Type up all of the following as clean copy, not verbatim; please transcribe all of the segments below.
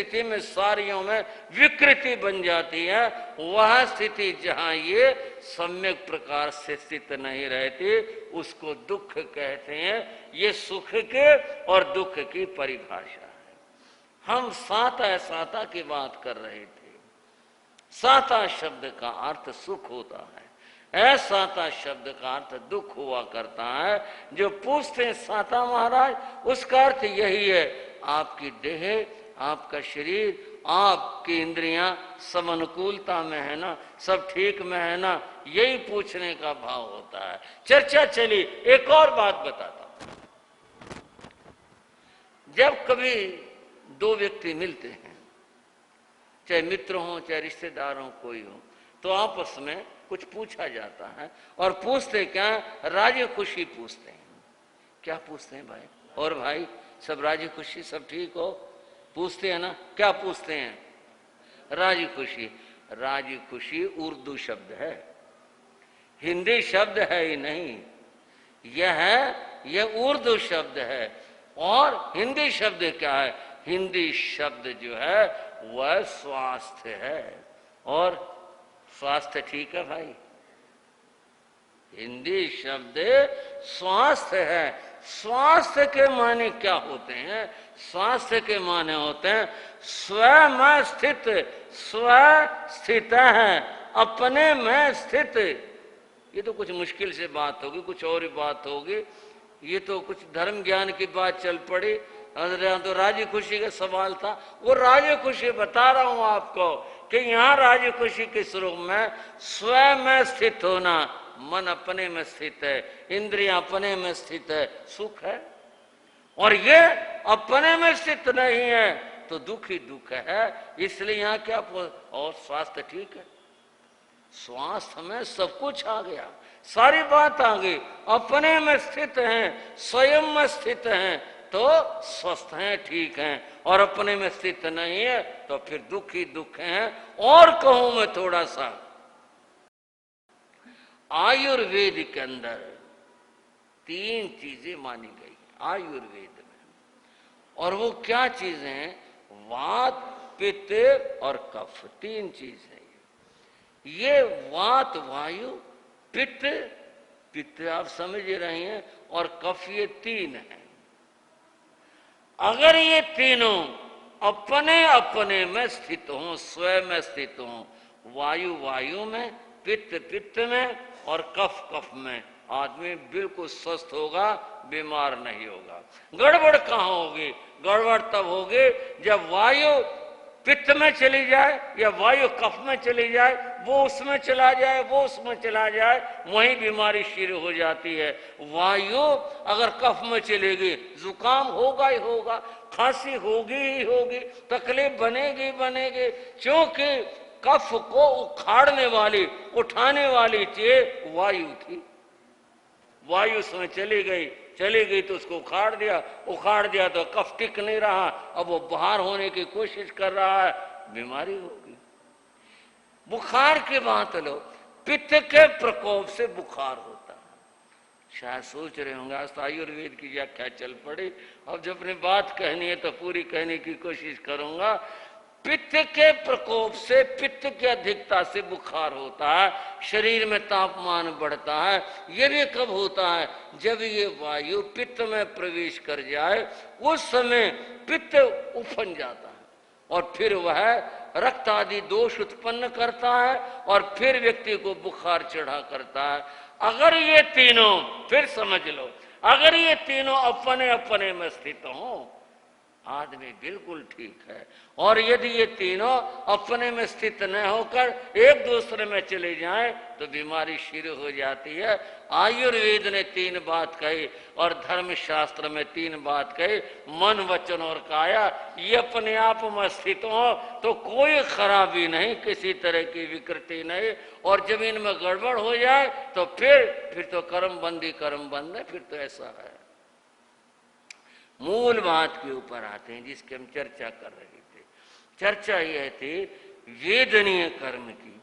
स्थिति में सारियों में विकृति बन जाती है, वह स्थिति जहां ये सम्यक प्रकार से स्थित नहीं रहती उसको दुख कहते हैं। ये सुख के और दुख की परिभाषा है। हम साता साता की बात कर रहे थे। साता शब्द का अर्थ सुख होता है, असाता शब्द का अर्थ दुख हुआ करता है। जो पूछते हैं साता महाराज, उसका अर्थ यही है, आपकी देह, आपका शरीर, आपकी इंद्रियां सब अनुकूलता में है ना, सब ठीक में है ना, यही पूछने का भाव होता है। चर्चा चली। एक और बात बताता हूं। जब कभी दो व्यक्ति मिलते हैं, चाहे मित्र हो चाहे रिश्तेदार हो, कोई हो, तो आपस में कुछ पूछा जाता है। और पूछते क्या? राजी खुशी पूछते हैं। क्या पूछते हैं भाई? और भाई सब राजी खुशी, सब ठीक हो? पूछते हैं ना। क्या पूछते हैं? राजी खुशी। राजी खुशी उर्दू शब्द है, हिंदी शब्द है ही नहीं। यह उर्दू शब्द है। और हिंदी शब्द क्या है? हिंदी शब्द जो है वह स्वास्थ्य है। और स्वास्थ्य ठीक है भाई, हिंदी शब्द स्वास्थ्य है। स्वास्थ्य के माने क्या होते हैं? स्वास्थ्य के माने होते हैं स्वयं स्थित, स्व स्थित है, अपने में स्थित। ये तो कुछ मुश्किल से बात होगी, कुछ और ही बात होगी। ये तो कुछ धर्म ज्ञान की बात चल पड़ी। तो राजी खुशी का सवाल था, वो राजी खुशी बता रहा हूं आपको कि यहाँ राजी खुशी के स्वरूप में स्वयं में स्थित होना, मन अपने में स्थित है, इंद्रियां अपने में स्थित है, सुख है। और ये अपने में स्थित नहीं है तो दुख ही दुख है। इसलिए यहाँ क्या? और स्वास्थ्य ठीक है, स्वास्थ्य में सब कुछ आ गया, सारी बात आ गई। अपने में स्थित हैं, स्वयं में स्थित हैं तो स्वस्थ हैं, ठीक हैं। और अपने में स्थित नहीं है तो फिर दुख ही दुख हैं। और कहूं मैं थोड़ा सा, आयुर्वेद के अंदर 3 चीजें मानी गई आयुर्वेद में। और वो क्या चीजें हैं? वात, पित्त और कफ, 3 चीज है। ये वात, वायु, पित्त, पित्त आप समझ रहे हैं, और कफ, ये 3 है। अगर ये तीनों अपने अपने में स्थित हों, स्वयं में स्थित हों, वायु वायु में, पित्त पित्त में और कफ कफ में, आदमी बिल्कुल स्वस्थ होगा, बीमार नहीं होगा। गड़बड़ कहाँ होगी? गड़बड़ तब होगी जब वायु पित्त में चली जाए या वायु कफ में चली जाए, वो उसमें चला जाए, वो उसमें चला जाए, वहीं बीमारी शुरू हो जाती है। वायु अगर कफ में चलेगी, जुकाम होगा ही होगा, खांसी होगी ही होगी, तकलीफ बनेगी बनेगी। क्योंकि कफ को उखाड़ने वाली, उठाने वाली चीज वायु थी। वायु उसमें चली गई तो उसको उखाड़ दिया तो कफ टिक नहीं रहा, अब वो बाहर होने की कोशिश कर रहा है, बीमारी होगी। बुखार की बात लो, पित्त के प्रकोप से बुखार होता है। शायद सोच रहे होंगे आज तो आयुर्वेद की व्याख्या चल पड़ी, अब जब अपनी बात कहनी है तो पूरी कहने की कोशिश करूंगा। पित्त के प्रकोप से, पित्त की अधिकता से बुखार होता है, शरीर में तापमान बढ़ता है। ये भी कब होता है? जब ये वायु पित्त में प्रवेश कर जाए, उस समय पित्त उफन जाता है और फिर वह रक्त आदि दोष उत्पन्न करता है और फिर व्यक्ति को बुखार चढ़ा करता है। अगर ये तीनों, फिर समझ लो, अगर ये तीनों अपने अपने में स्थित हों, आदमी बिल्कुल ठीक है। और यदि ये तीनों अपने में स्थित न होकर एक दूसरे में चले जाएं तो बीमारी शुरू हो जाती है। आयुर्वेद ने 3 बात कही और धर्मशास्त्र में 3 बात कही, मन वचन और काया। ये अपने आप में स्थित हो तो कोई खराबी नहीं, किसी तरह की विकृति नहीं। और जब इनमें गड़बड़ हो जाए तो फिर तो कर्म बंद है, फिर तो ऐसा है। मूल बात के ऊपर आते हैं जिसकी हम चर्चा कर रहे थे। चर्चा यह थी वेदनीय कर्म की।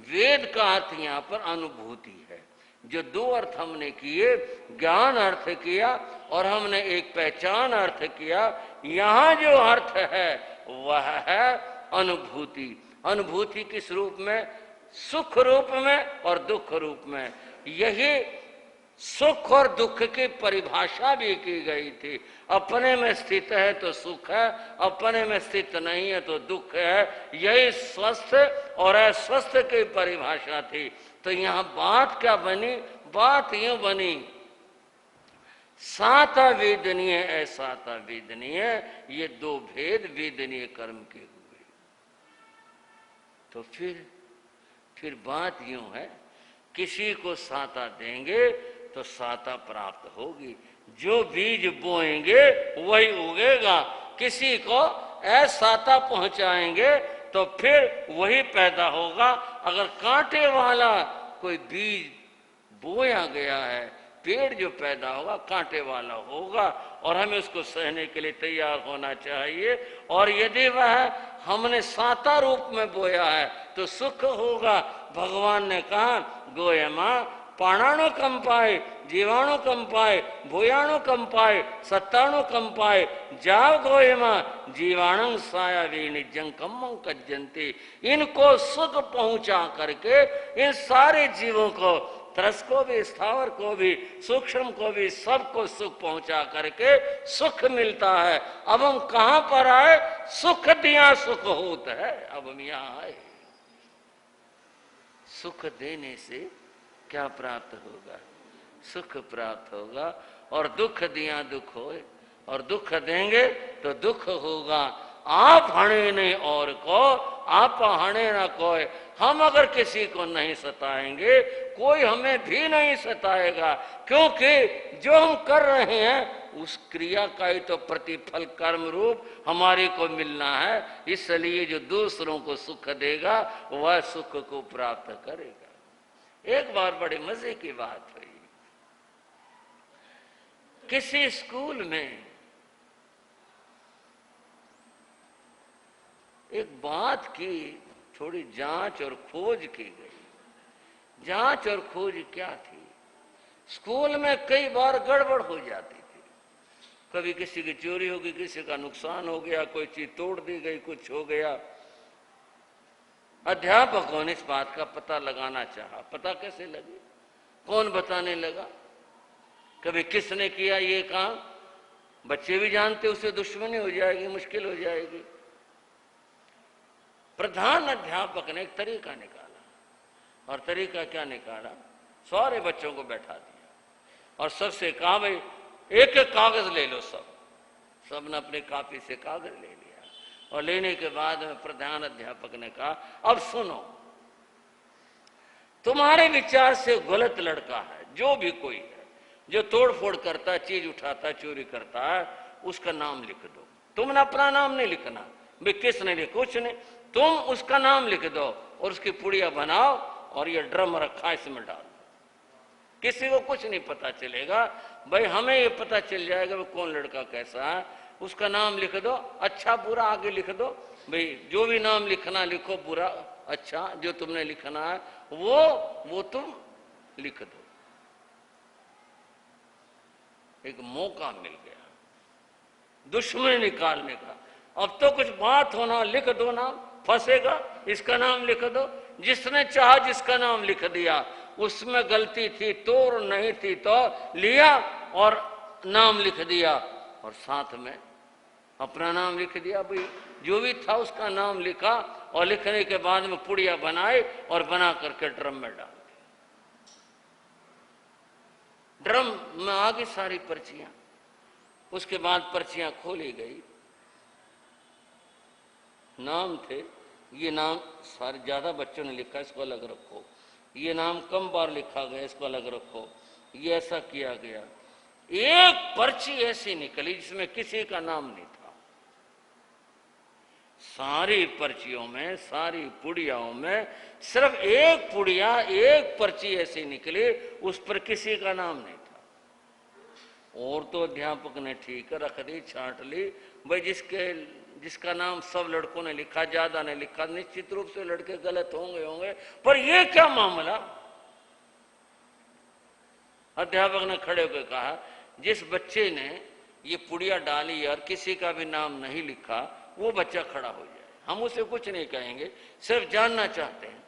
वेद का अर्थ यहाँ पर अनुभूति है। जो 2 अर्थ हमने किए, ज्ञान अर्थ किया और हमने एक पहचान अर्थ किया। यहाँ जो अर्थ है वह है अनुभूति। अनुभूति किस रूप में? सुख रूप में और दुख रूप में। यही सुख और दुख की परिभाषा भी की गई थी। अपने में स्थित है तो सुख है, अपने में स्थित नहीं है तो दुख है। यही स्वस्थ और अस्वस्थ की परिभाषा थी। तो यहाँ बात क्या बनी? बात यूं बनी, साता वेदनीय असाता वेदनीय, ये दो भेद वेदनीय कर्म के हुए। तो फिर बात यूं है, किसी को साता देंगे तो साता प्राप्त होगी। जो बीज बोएंगे वही उगेगा। किसी को असाता पहुंचाएंगे तो फिर वही पैदा होगा। अगर कांटे वाला कोई बीज बोया गया है, पेड़ जो पैदा होगा कांटे वाला होगा और हमें उसको सहने के लिए तैयार होना चाहिए। और यदि वह हमने साता रूप में बोया है तो सुख होगा। भगवान ने कहा, गोयमा पाणाणु कम पाए, जीवाणु कम पाए, भूयाणु कम पाए, सत्ताणु कम पाए, जाव गोयमा जीवाणु सायावी निजं कम्मं कज्जन्ति। इनको सुख पहुंचा करके इन सारे जीवों को, तरस को भी, स्थावर को भी, सूक्ष्म को भी, सबको सुख पहुंचा करके सुख मिलता है। अब हम कहां पर आए? सुख दिया सुख होता है। अब हम यहां आए। सुख देने से क्या प्राप्त होगा? सुख प्राप्त होगा। और दुख दिया दुख होए, और दुख देंगे तो दुख होगा। आप हणे नहीं और को, आप हणे ना कोई। हम अगर किसी को नहीं सताएंगे, कोई हमें भी नहीं सताएगा। क्योंकि जो हम कर रहे हैं उस क्रिया का ही तो प्रतिफल कर्म रूप हमारे को मिलना है। इसलिए जो दूसरों को सुख देगा वह सुख को प्राप्त करेगा। एक बार बड़े मजे की बात हुई। किसी स्कूल में एक बात की थोड़ी जांच और खोज की गई। जांच और खोज क्या थी? स्कूल में कई बार गड़बड़ हो जाती थी। कभी किसी की चोरी हो गई, किसी का नुकसान हो गया, कोई चीज तोड़ दी गई, कुछ हो गया। अध्यापकों ने इस बात का पता लगाना चाहा। पता कैसे लगे? कौन बताने लगा? कभी किसने किया ये काम? बच्चे भी जानते उससे दुश्मनी हो जाएगी, मुश्किल हो जाएगी। प्रधान अध्यापक ने एक तरीका निकाला। और तरीका क्या निकाला? सारे बच्चों को बैठा दिया और सबसे कहा, भाई एक एक कागज ले लो। सबने अपने कॉपी से कागज ले लिया। और लेने के बाद में प्रधान अध्यापक ने कहा, अब सुनो, तुम्हारे विचार से गलत लड़का है, जो भी कोई है, जो तोड़फोड़ करता है, चीज उठाता है, चोरी करता है, उसका नाम लिख दो। तुमने अपना नाम नहीं लिखना, भाई किसने लिखा? कुछ नहीं, तुम उसका नाम लिख दो और उसकी पुड़िया बनाओ और ये ड्रम रखा इसमें डाल दो। किसी को कुछ नहीं पता चलेगा। भाई हमें ये पता चल जाएगा वो कौन लड़का कैसा है। उसका नाम लिख दो, अच्छा बुरा आगे लिख दो। भाई जो भी नाम लिखना लिखो, बुरा अच्छा जो तुमने लिखना है वो तुम लिख दो। एक मौका मिल गया दुश्मनी निकालने का। अब तो कुछ बात होना, लिख दो नाम, फंसेगा, इसका नाम लिख दो। जिसने चाहा जिसका नाम लिख दिया, उसमें गलती थी तो नहीं थी तो लिया और नाम लिख दिया और साथ में अपना नाम लिख दिया। भाई जो भी था उसका नाम लिखा और लिखने के बाद में पुड़िया बनाए और बना करके ड्रम में डाल दी। ड्रम में आ गई सारी पर्चियां। उसके बाद पर्चियां खोली गई। नाम थे, ये नाम सारे ज्यादा बच्चों ने लिखा, इसको अलग रखो। ये नाम कम बार लिखा गया, इसको अलग रखो। ये ऐसा किया गया। एक पर्ची ऐसी निकली जिसमें किसी का नाम नहीं था। सारी पर्चियों में, सारी पुड़ियाओं में सिर्फ एक पुड़िया, एक पर्ची ऐसी निकली, उस पर किसी का नाम नहीं था। और तो अध्यापक ने ठीक रख दी, छांट ली। भाई जिसका नाम सब लड़कों ने लिखा, ज्यादा ने लिखा, निश्चित रूप से लड़के गलत होंगे। पर ये क्या मामला? अध्यापक ने खड़े होकर कहा, जिस बच्चे ने ये पुड़िया डाली और किसी का भी नाम नहीं लिखा, वो बच्चा खड़ा हो जाए। हम उसे कुछ नहीं कहेंगे, सिर्फ जानना चाहते हैं।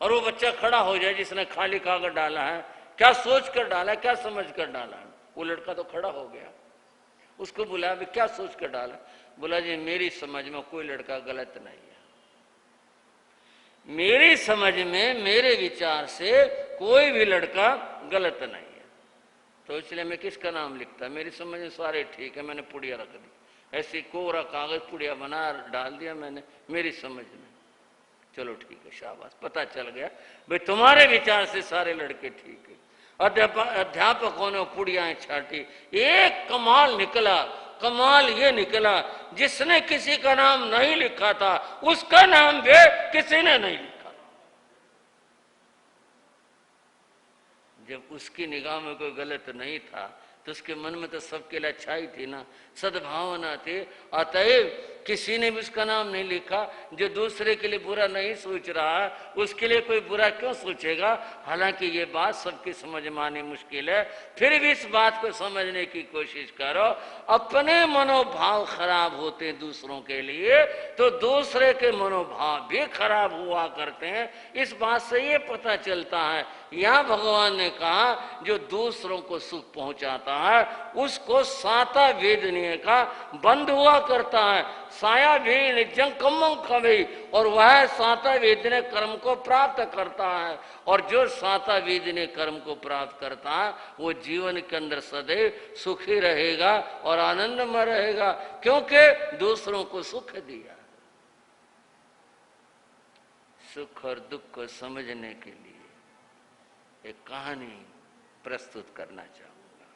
और वो बच्चा खड़ा हो जाए जिसने खाली कागज डाला है, क्या सोच कर डाला है, क्या समझ कर डाला है। वो लड़का तो खड़ा हो गया, उसको बुलाया, भी क्या सोच कर डाला। बोला जी मेरी समझ में कोई लड़का गलत नहीं है, मेरी समझ में मेरे विचार से कोई भी लड़का गलत नहीं है, तो इसलिए मैं किसका नाम लिखता, मेरी समझ में सारे ठीक है। मैंने पुड़िया रख दी, ऐसी कोरा कागज पुड़िया बना डाल दिया मैंने मेरी समझ में। चलो ठीक है, शाबाश, पता चल गया भाई तुम्हारे विचार से सारे लड़के ठीक है। अध्यापकों ने पुड़ियाएं छाटी, एक कमाल निकला। कमाल ये निकला जिसने किसी का नाम नहीं लिखा था उसका नाम भी किसी ने नहीं लिखा। जब उसकी निगाह में कोई गलत नहीं था तो उसके मन में तो सबके लिए अच्छाई थी ना, सद्भावना थी। अतएव किसी ने भी उसका नाम नहीं लिखा। जो दूसरे के लिए बुरा नहीं सोच रहा है उसके लिए कोई बुरा क्यों सोचेगा। हालांकि ये बात सबकी समझ में आनी मुश्किल है, फिर भी इस बात को समझने की कोशिश करो। अपने मनोभाव खराब होते दूसरों के लिए तो दूसरे के मनोभाव भी खराब हुआ करते हैं। इस बात से ये पता चलता है, यहाँ भगवान ने कहा जो दूसरों को सुख पहुंचाता है उसको साता वेदनीय का बंद हुआ करता है। साया भी निजं कम्मं खवे, और वह साता वेदनीय कर्म को प्राप्त करता है। और जो साता वेदनीय कर्म को प्राप्त करता है वो जीवन के अंदर सदैव सुखी रहेगा और आनंद में रहेगा, क्योंकि दूसरों को सुख दिया। सुख और दुख को समझने के लिए एक कहानी प्रस्तुत करना चाहूंगा।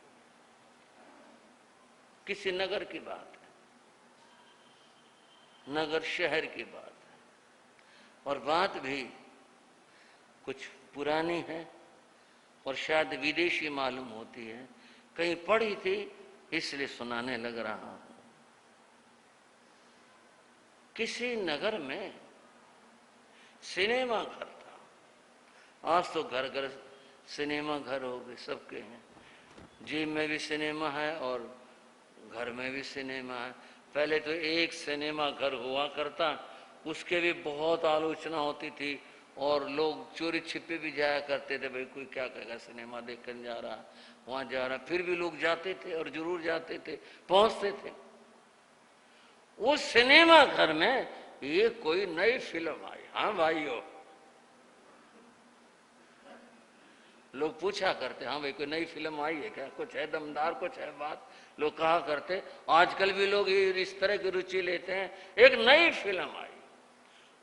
किसी नगर की बात है, नगर शहर की बात है, और बात भी कुछ पुरानी है और शायद विदेशी मालूम होती है, कहीं पढ़ी थी इसलिए सुनाने लग रहा हूं। किसी नगर में सिनेमा घर था। आज तो घर घर सिनेमा घर हो गए, सबके हैं, जेब में भी सिनेमा है और घर में भी सिनेमा है। पहले तो एक सिनेमा घर हुआ करता, उसके भी बहुत आलोचना होती थी और लोग चोरी छिपे भी जाया करते थे, भाई कोई क्या कहेगा सिनेमा देखने जा रहा, वहां जा रहा। फिर भी लोग जाते थे और जरूर जाते थे, पहुंचते थे। उस सिनेमा घर में ये कोई नई फिल्म आई। हाँ भाइयों, लोग पूछा करते, हाँ भाई कोई नई फिल्म आई है क्या, कुछ है दमदार, कुछ है बात, लोग कहा करते। आजकल भी लोग इस तरह की रुचि लेते हैं। एक नई फिल्म आई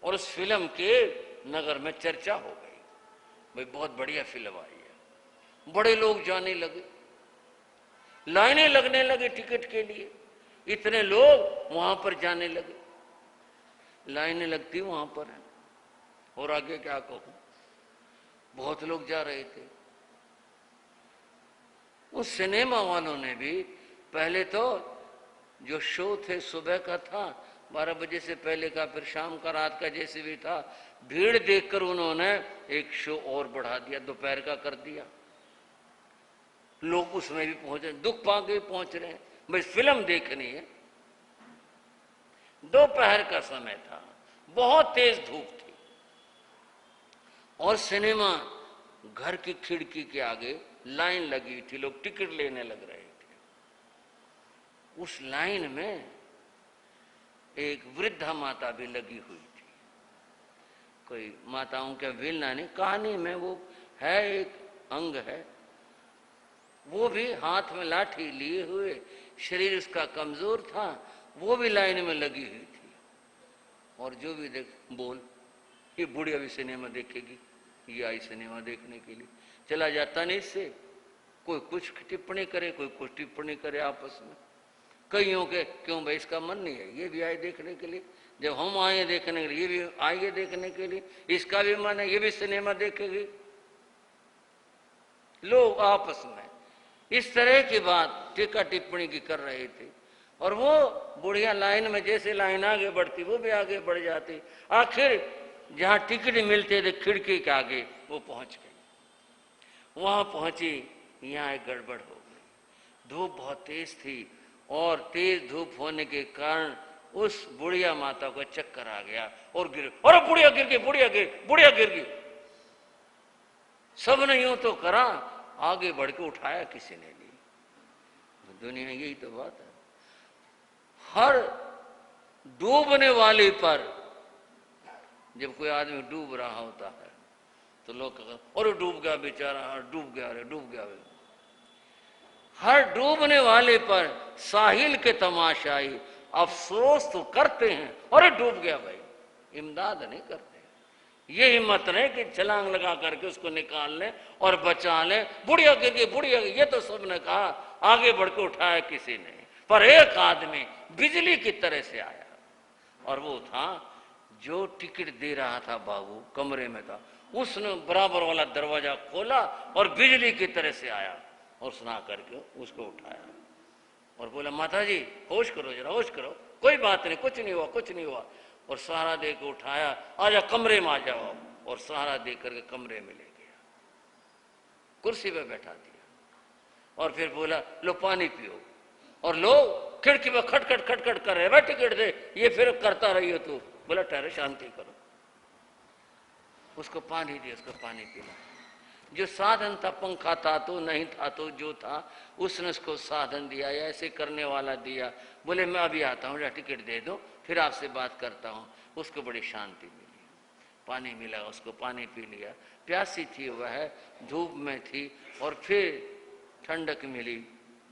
और उस फिल्म के नगर में चर्चा हो गई, भाई बहुत बढ़िया फिल्म आई है। बड़े लोग जाने लगे, लाइनें लगने लगी टिकट के लिए, इतने लोग वहां पर जाने लगे। लाइनें लगती वहां पर है, और आगे क्या कहूं, बहुत लोग जा रहे थे। उस सिनेमा वालों ने भी पहले तो जो शो थे सुबह का था 12 बजे से पहले का, फिर शाम का, रात का, जैसे भी था, भीड़ देखकर उन्होंने एक शो और बढ़ा दिया, दोपहर का कर दिया। लोग उसमें भी पहुंचे, दुख पाके पहुंच रहे हैं, भाई फिल्म देखनी है। दोपहर का समय था, बहुत तेज धूप थी, और सिनेमा घर की खिड़की के आगे लाइन लगी थी, लोग टिकट लेने लग रहे थे। उस लाइन में एक वृद्धा माता भी लगी हुई थी। कोई माताओं के विलना नहीं, कहानी में वो है, एक अंग है। वो भी हाथ में लाठी लिए हुए, शरीर उसका कमजोर था, वो भी लाइन में लगी हुई थी। और जो भी देख बोल, ये बुढ़िया भी सिनेमा देखेगी, ये आई सिनेमा देखने के लिए, चला जाता नहीं इससे। कोई कुछ टिप्पणी करे, कोई कुछ टिप्पणी करे आपस में। कईयों के क्यों भाई इसका मन नहीं है, ये भी आए देखने के लिए, जब हम आए देखने के लिए, ये भी आइए देखने के लिए, इसका भी मन है, ये भी सिनेमा देखेगी। लोग आपस में इस तरह की बात टीका टिप्पणी की कर रहे थे। और वो बुढ़िया लाइन में जैसे लाइन आगे बढ़ती वो भी आगे बढ़ जाती। आखिर जहां टिकट मिलते थे खिड़की के आगे वो पहुंच गई। वहां पहुंची, यहाँ एक गड़बड़ हो गई। धूप बहुत तेज थी और तेज धूप होने के कारण उस बुढ़िया माता को चक्कर आ गया और गिर, अरे बुढ़िया गिर गई, बुढ़िया गिर गई। सबने यूं तो करा, आगे बढ़ के उठाया किसी ने नहीं। दुनिया यही तो बात है, हर डूबने वाले पर, जब कोई आदमी डूब रहा होता है तो लोग कहते अरे डूब गया बेचारा, डूब गया, अरे डूब गया। हर डूबने वाले पर साहिल के तमाशाई अफसोस तो करते हैं, अरे डूब गया भाई, इमदाद नहीं करते। ये हिम्मत नहीं कि छलांग लगा करके उसको निकाल लें और बचा लें। बुढ़िया गिर गई, बुढ़िया गिर, ये तो सबने कहा, आगे बढ़ के उठाया किसी ने, पर एक आदमी बिजली की तरह से आया, और वो था जो टिकट दे रहा था बाबू, कमरे में था। उसने बराबर वाला दरवाजा खोला और बिजली की तरह से आया और सुना करके उसको उठाया और बोला माता जी होश करो, जरा होश करो, कोई बात नहीं, कुछ नहीं हुआ, कुछ नहीं हुआ। और सहारा दे के उठाया, आजा कमरे में आ जाओ, और सहारा दे करके कमरे में ले गया, कुर्सी पे बैठा दिया और फिर बोला लो पानी पियो। और लोग खिड़की में खटखट खटखट कर रहे, भाई टिकट दे, ये फिर करता रही हो तू। बोला ठहरे, शांति करो। उसको पानी दिया, उसको पानी पिला। जो साधन था, पंखा था तो नहीं था तो जो था उसने उसको साधन दिया, या ऐसे करने वाला दिया। बोले मैं अभी आता हूँ, टिकट दे दो, फिर आपसे बात करता हूँ। उसको बड़ी शांति मिली, पानी मिला, उसको पानी पी लिया। प्यासी थी वह, धूप में थी, और फिर ठंडक मिली,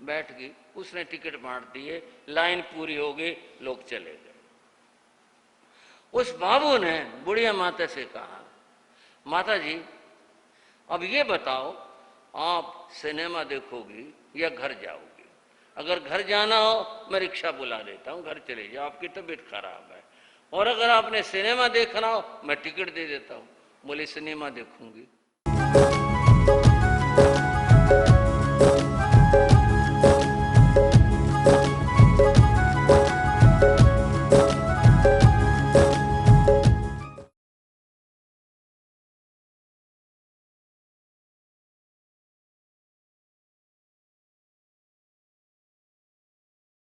बैठ गई। उसने टिकट बांट दिए, लाइन पूरी हो गई, लोग चले गए। उस बाबू ने बुढ़िया माता से कहा माता जी अब ये बताओ, आप सिनेमा देखोगी या घर जाओगी? अगर घर जाना हो मैं रिक्शा बुला देता हूँ, घर चले जाओ, आपकी तबीयत खराब है। और अगर आपने सिनेमा देखना हो मैं टिकट दे देता हूँ। बोले सिनेमा देखूंगी।